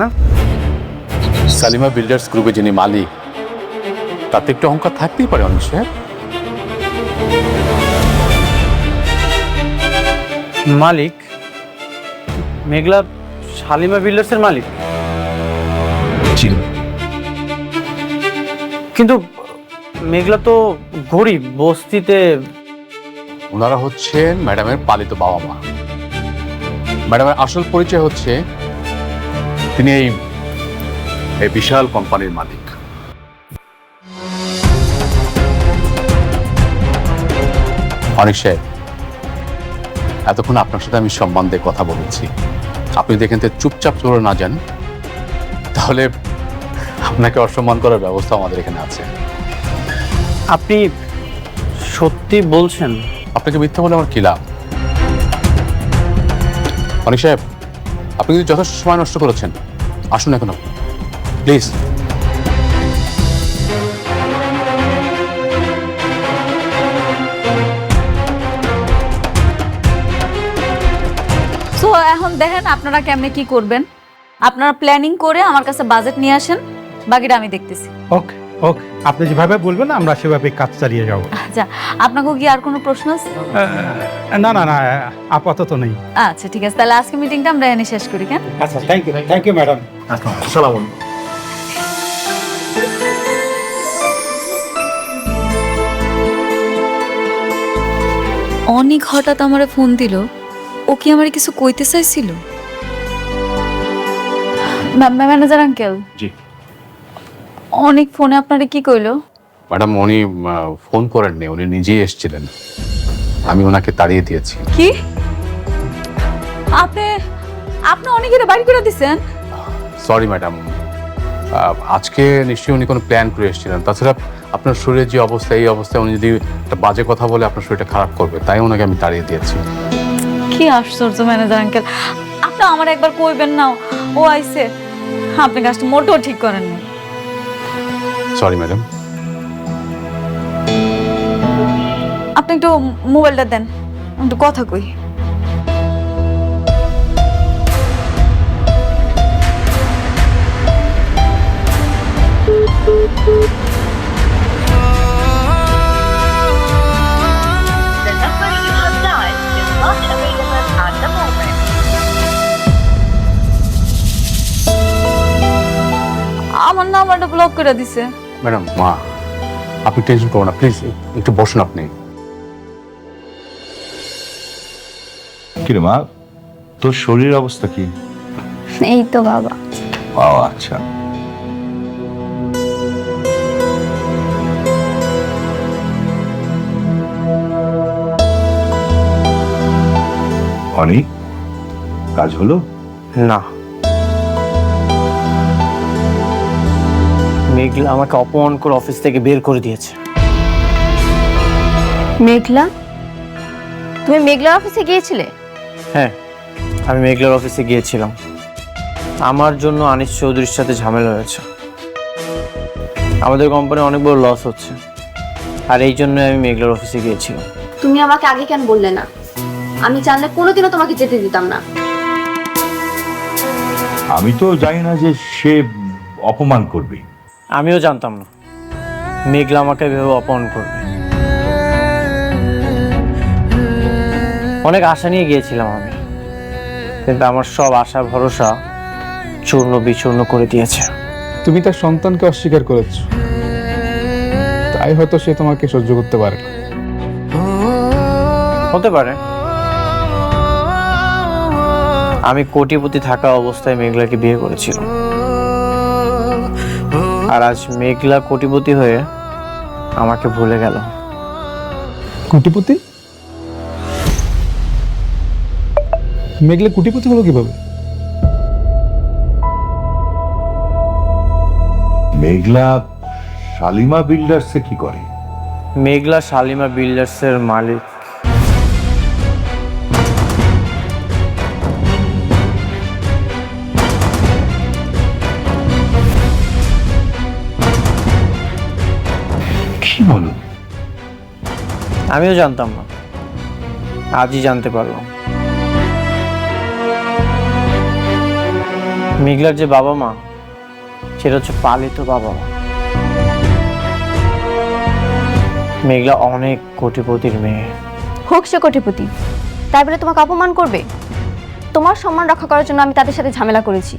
না? সালিমা বিল্ডার্স গ্রুপে যিনি মালিক, তাতে একটু অহংকার থাকতেই পারে অনিক সাহেব। মালিক মেঘলা শালিমা বিল্ডার্সের মালিক? কিন্তু মেঘলা তো গরিব, বস্তিতে। ওনারা হচ্ছেন ম্যাডামের পালিত বাবা মা। ম্যাডামের আসল পরিচয় হচ্ছে তিনি এই বিশাল কোম্পানির মালিক। অনিক সাহেব, এতক্ষণ আপনার সাথে আমি সম্মান দিয়ে কথা বলেছি, আপনি দেখেন তো চুপচাপ চলে না যান, তাহলে আপনাকে অসম্মান করার ব্যবস্থা আমাদের এখানে আছে। আপনি সত্যি বলছেন? আপনাকে মিথ্যা বলে আমার কি লাভ? অনিক সাহেব, আপনি কিন্তু যথেষ্ট সময় নষ্ট করেছেন, আসুন এখন প্লিজ। সো এখন দেখেন আপনারা কেমনে কি করবেন। আপনারা প্ল্যানিং করে আমার কাছে বাজেট নিয়ে আসেন, বাকিটা আমি দেখতেছি। ওকে ওকে, আপনি যেভাবে বলবেন আমরা সেভাবে কাজ চালিয়ে যাব। আচ্ছা, আপনাকে কি আর কোনো প্রশ্ন আছে? না না না, আপাতত নেই। আচ্ছা ঠিক আছে, তাহলে আজকে মিটিংটা আমরা এনে শেষ করি। কেন? আচ্ছা, থ্যাংক ইউ ম্যাডাম। আসসালামু আলাইকুম। অনেক হঠাৎ আমারে ফোন দিল, ও কি আমারে কিছু কইতে চাইছিল? ম্যানেজার আঙ্কেল, জি অনেক ফোনে আপনারে কি কইলো? ম্যাডাম, উনি ফোন করেননি, উনি নিজেই এসেছিলেন, আমি ওনাকে তাড়িয়ে দিয়েছি। কি আপনি আপনি অনেকের বাড়ি করে দিছেন? সরি ম্যাডাম, আজকে নিশ্চয়ই উনি কোনো প্ল্যান করে এসেছিলেন। তাছাড়া আপনার শরীরের যে অবস্থা, এই অবস্থায় উনি যদি একটা বাজে কথা বলে আপনার শরীরটা খারাপ করবে, তাই ওনাকে আমি তাড়িয়ে দিয়েছি। কি আশ্চর্য ম্যানেজার আঙ্কেল, আপনি আমার একবার কইবেন না ও আইছে? আপনি কাজটা মোটেও ঠিক করেননি। Sorry madam. আপনি একটু মোবাইলটা দেন, একটু কথা কই। The number you have dialed is not available at the moment. আমার নাম্বারটা ব্লক করে দিছে। ম্যাডাম, মা আপনি টেনশন করুন না, প্লিজ একটু বসুন আপনি। কিরে মা, তোর শরীরের অবস্থা কি? এই তো বাবা। ও আচ্ছা। অনেক কাজ হলো না, মেঘলা আমাকে অপমান করে অফিস থেকে বের করে দিয়েছে। মেঘলা, তুমি মেঘলার অফিসে গিয়েছিলে? হ্যাঁ, আমি মেঘলার অফিসে গিয়েছিলাম। আমার জন্য আনিস চৌধুরীর সাথে ঝামেলা হয়েছে। আমাদের কোম্পানি অনেক বড় লস হচ্ছে, আর এই জন্য আমি মেঘলার অফিসে গিয়েছিলাম। তুমি আমাকে আগে কেন বললে না? আমি জানলে কোনোদিনও তোমাকে যেতে দিতাম না। আমি তো জানি না যে সে অপমান করবে। আমিও জানতাম না মেঘলা আমাকে ভেবে অপমান করবে। অনেক আশা নিয়ে গিয়েছিলাম আমি, কিন্তু আমার সব আশা ভরসা চূর্ণ বিচূর্ণ করে দিয়েছে। তুমি তার সন্তানকে অস্বীকার করেছ, তাই হয়তো সে তোমাকে সহ্য করতে পারে না। হতে পারে। আমি কোটিপতি থাকা অবস্থায় মেঘলাকে বিয়ে করেছিলাম, আর আজ মেঘলা কোটিপতি হয়ে আমাকে ভুলে গেল। কোটিপতি? মেঘলা কোটিপতি হলো কিভাবে? মেঘলা শালিমা বিল্ডার্সে কি করে? মেঘলা শালিমা বিল্ডার্সের মালিক। কি বলো? আমিও জানতাম না, আজই জানতে পারলাম। মেঘলার যে বাবা মা সেটা হচ্ছে পালিত বাবা মা। মেঘলা অনেক কোটিপতির মেয়ে। হোক সে কোটিপতি, তাই বলে তোমাকে অপমান করবে? তোমার সম্মান রক্ষা করার জন্য আমি তাদের সাথে ঝামেলা করেছি,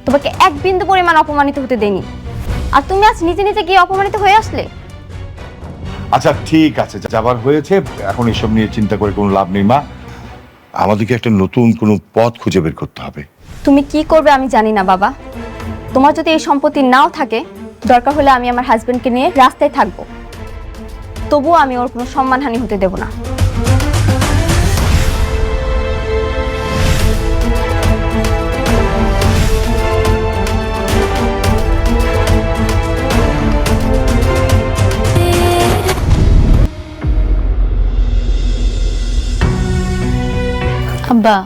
তোমাকে এক বিন্দু পরিমাণ অপমানিত হতে দেইনি। আর তুমি আজ নিজে নিজে গিয়ে অপমানিত হয়ে আসলে। আচ্ছা ঠিক আছে, যাবার হয়েছে, এখন এসব নিয়ে চিন্তা করে কোনো লাভ নেই মা। আমাদেরকে একটা নতুন কোনো পথ খুঁজে বের করতে হবে। তুমি কি করবে আমি জানি না বাবা। তোমার যদি এই সম্পত্তি নাও থাকে, দরকার হলে আমি আমার হাজবেন্ডকে নিয়ে রাস্তায় থাকবো, তবুও আমি ওর কোনো সম্মানহানি হতে দেব না। আব্বা,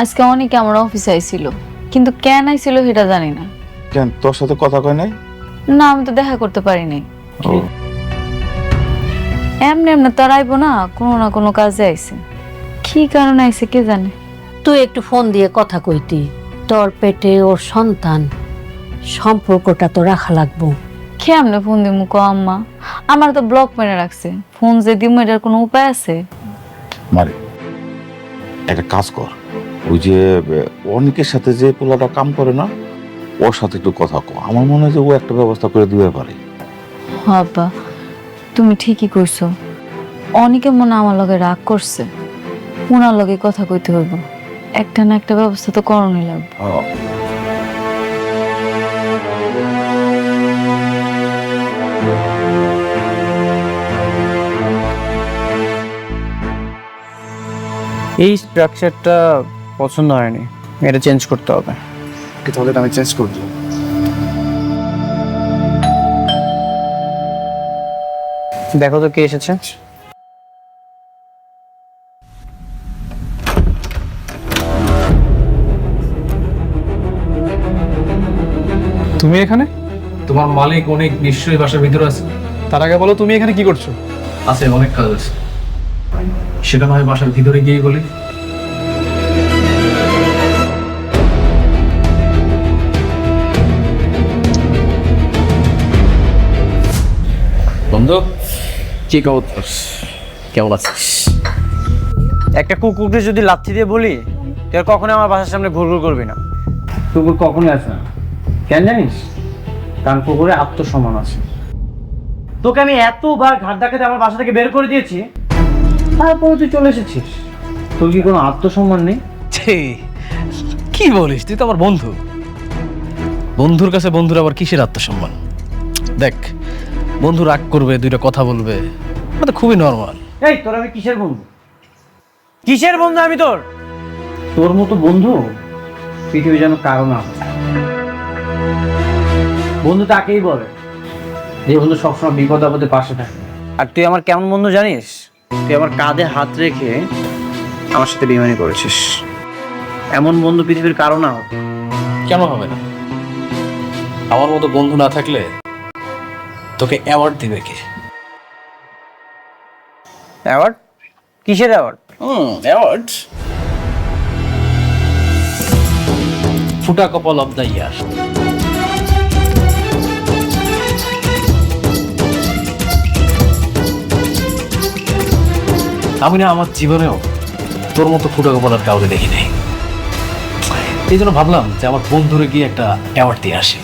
আজকে অনেকে আমার অফিসে আইছিল, কিন্তু কেন আইছিল সেটা জানি না। কেন, তোর সাথে কথা কয় নাই? না, আমি তো দেখা করতে পারিনি। এমনি এমনি তো আর আইবো না, কোনো না কোনো কাজে আইছে। কি কারণে আইছে কে জানে। তুই একটু ফোন দিয়ে কথা কইতি, তোর পেটে ওর সন্তান, সম্পর্কটা তো রাখা লাগবো। কেমনে ফোন দিমু কো আম্মা? আমার তো ব্লক মেরে রাখছে, ফোন যে দিমু এটার কোনো উপায় আছে? মারে একটা কাজ কর, ওই যে অনেকের সাথে যে পোলাটা কাম করে না, ওর সাথে একটু কথা কো। আমার মনে হয় যে ও একটা ব্যবস্থা করে দিতে পারে। আব্বা, তুমি ঠিকই কইছো। অনেকে মনে আমার লগে রাগ করছে, ওনার লগে কথা কইতে হইব। একটা না একটা ব্যবস্থা তো করণই লাগবে। এই স্ট্রাকচারটা পছন্দ হয়নি, এটা চেঞ্জ করতে হবে। তাহলে আমি চেঞ্জ করে দিই। দেখো তো কে এসেছে। তুমি এখানে? তোমার মালিক অনেক নিশ্চয়ই বাসার ভিতরে আছে। তার আগে বলো তুমি এখানে কি করছো? আছে, অনেক কাজ আছে, সেটা নয় বাসার ভিতরে গিয়ে বলি। বন্ধু, কি খবর? কেমন আছিস? একটা কুকুরকে যদি লাথি দিয়ে বলি তুই আর কখনোই আমার বাসার সামনে ঘুরঘুর করবি না। কুকুর কখনোই আসে না, কেন জানিস? কারণ কুকুরে আত্মসম্মান আছে। তোকে আমি এতবার ঘাট ধাক্কাতে আমার বাসা থেকে বের করে দিয়েছি, তারপরে তুই চলে এসেছিস। তোর কি কোনো আত্মসম্মান নেই? কি বলিস? তুই তো আমার বন্ধু। বন্ধুর কাছে বন্ধুর আবার কিসের আত্মসম্মান? দেখ, বন্ধু রাগ করবে, দুইটা কথা বলবে, এটা খুবই নর্মাল। এই তোর আমি কিসের বন্ধু? কিসের বন্ধু আমি তোর? তোর মতো বন্ধু পৃথিবী যেন কারো না হয়। বন্ধু তাকেই বলে যে বন্ধু সবসময় বিপদ আপদে পাশে থাকে। আর তুই আমার কেমন বন্ধু জানিস? তুই আমার কাঁধে হাত রেখে আমার সাথে বেইমানি করেছিস। এমন বন্ধু পৃথিবীর কারো না হবে। কেন হবে না? আমার মতো বন্ধু না থাকলে তোকে অ্যাওয়ার্ড দিবে কে? অ্যাওয়ার্ড? কিসের অ্যাওয়ার্ড? অ্যাওয়ার্ড ফুটা কপাল অফ দ্য ইয়ার। আমি না আমার জীবনেও তোর মতো ফুটা কপাল আর কাউকে দেখি নাই। এই জন্য ভাবলাম যে আমার বন্ধুরে গিয়ে একটা অ্যাওয়ার্ড দিয়ে আসি।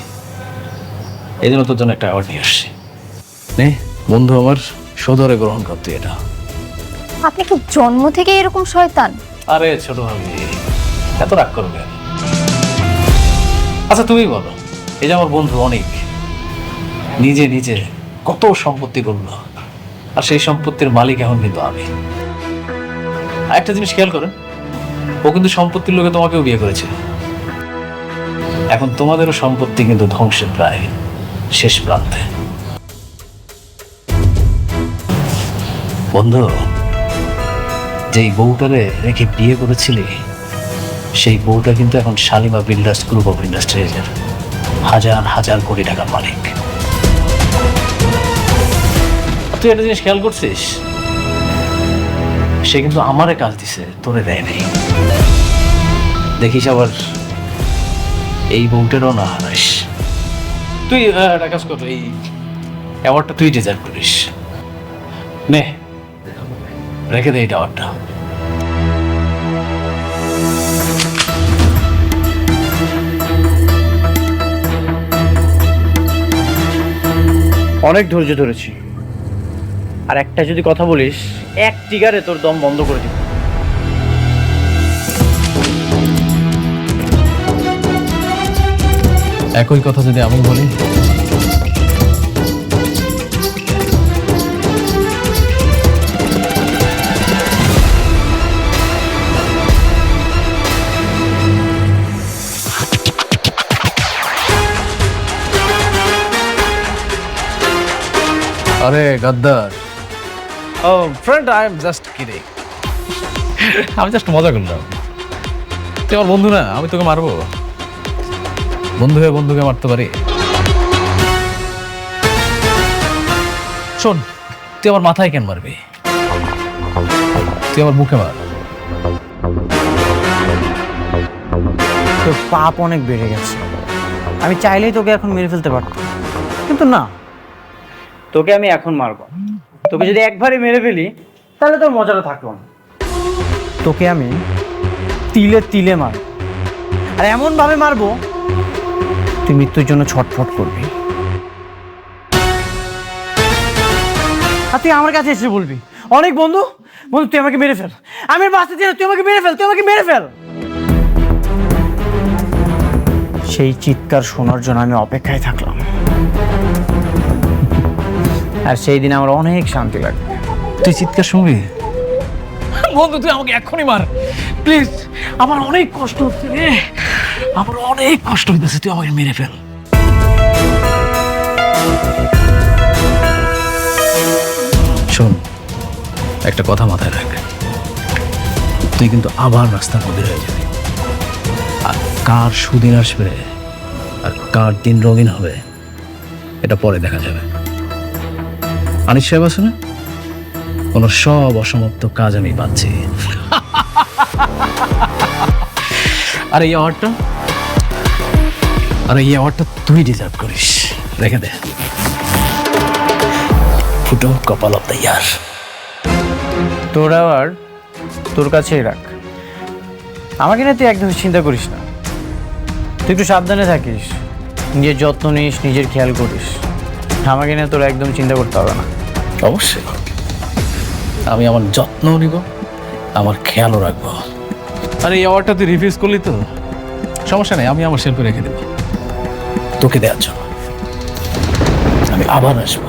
এই জন্য তোর জন্য একটা অ্যাওয়ার্ড নিয়ে আসছি। নে বন্ধু, আমার সদরে গ্রহণ করতে এটা। আপনি কি জন্ম থেকে এরকম শয়তান? আরে ছোট ভাবি, এত রাগ করবে? আচ্ছা তুমি বলো, এই যে আমার বন্ধু অনেক নিজে নিজে কত সম্পত্তি করলো, আর সেই সম্পত্তির মালিক এখন কিন্তু আমি। আর একটা জিনিস খেয়াল করেন, ও কিন্তু সম্পত্তির লোকে তোমাকেও বিয়ে করেছে। এখন তোমাদেরও সম্পত্তি কিন্তু ধ্বংসের প্রায় শেষ প্রান্তে। বন্ধু, যেই বউটারে রেখে বিয়ে করেছিলি, সেই বউটা কিন্তু এখন শালিমা বিল্ডার্স গ্রুপ অফ ইন্ডাস্ট্রিজের হাজার হাজার কোটি টাকার মালিক। তুই একটা জিনিস খেয়াল করছিস, সে কিন্তু আমারে কাজ দিছে, তোরে দেয় নাই। দেখিস আবার এই বউটারও না হারাইস। তুই একটা কাজ কর, এই অ্যাওয়ার্ডটা তুই ডিজার্ভ করিস। নে, রেখে দে এই অ্যাওয়ার্ডটা। অনেক ধৈর্য ধরেছি, আর একটা যদি কথা বলিস এক টিগারে তোর দম বন্ধ করে দিব। একই কথা যদি আমি বলি, আরে গদ্দার, ও friend, I am just kidding. আমি জাস্ট মজা করলাম। তুই আমার বন্ধু না, আমি তোকে মারবো? বন্ধু হয়ে বন্ধুকে মারতে পারি? শোন, তুই আমার মাথায় কেন মারবি? তুই আমার মুখে মার। তোর পাপ অনেক বেড়ে গেছে। আমি চাইলেই তোকে এখন মেরে ফেলতে পারতাম, কিন্তু না, তোকে আমি এখন মারবো। তোকে যদি একবারই মেরে ফেলি তাহলে তোর মজাটা থাকলো না। তোকে আমি তিলে তিলে মারবো, আর এমন ভাবে মারবো তুই মৃত্যুর জন্য ছটফট করবি। আর তুই আমার কাছে এসে বলবি, অনেক বন্ধু বন্ধু তুই আমাকে মেরে ফেল, আমি বাঁচতে চাই না, তুই আমাকে মেরে ফেল, তুই আমাকে মেরে ফেল। সেই চিৎকার শোনার জন্য আমি অপেক্ষায় থাকলাম, আর সেই দিন আমার অনেক শান্তি লাগবে। তুই চিৎকার শুনবি? বন্ধু তুই আমাকে এক্ষুনি মার প্লিজ, আমার অনেক কষ্ট হচ্ছে রে, আমার অনেক কষ্ট হইতেছে, তুই আমাকে মেরে ফেল। শোন, একটা কথা মাথায় রাখ, তুই কিন্তু আবার রাস্তার মধ্যে হয়ে যাবি। আর কার সুদিন আসবে আর কার দিন রঙিন হবে এটা পরে দেখা যাবে। আনিস সাহেব আছে না, কোনো সব অসমাপ্ত কাজ আমি পাচ্ছি। আর এই অ্যাওয়ার্ডটা তুই ডিজার্ভ করিস, রেখে দে। ফুটো কপাল অফ দ্য ইয়ার। তোর আবার তোর কাছেই রাখ, আমাকে না তুই একদম চিন্তা করিস না। তুই একটু সাবধানে থাকিস, নিজের যত্ন নিস, নিজের খেয়াল করিস। আমাকে না তোর একদম চিন্তা করতে হবে না। অবশ্যই আমি আমার যত্নও নিব, আমার খেয়ালও রাখবো। আর এই অ্যাওয়ার্ডটা তুই রিফিউজ করলি তো সমস্যা নেই, আমি আমার শিল্পে রেখে দেবো তোকে দেওয়ার জন্য। আমি আবার আসবো।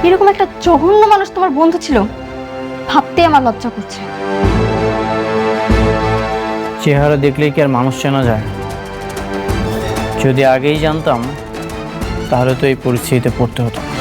এরকম একটা জঘন্য মানুষ তোমার বন্ধু ছিল, ভাবতে আমার লজ্জা করছে। চেহারা দেখলেই কি আর মানুষ চেনা যায়? যদি আগেই জানতাম তাহলে তো এই পরিস্থিতিতে পড়তে হতো না।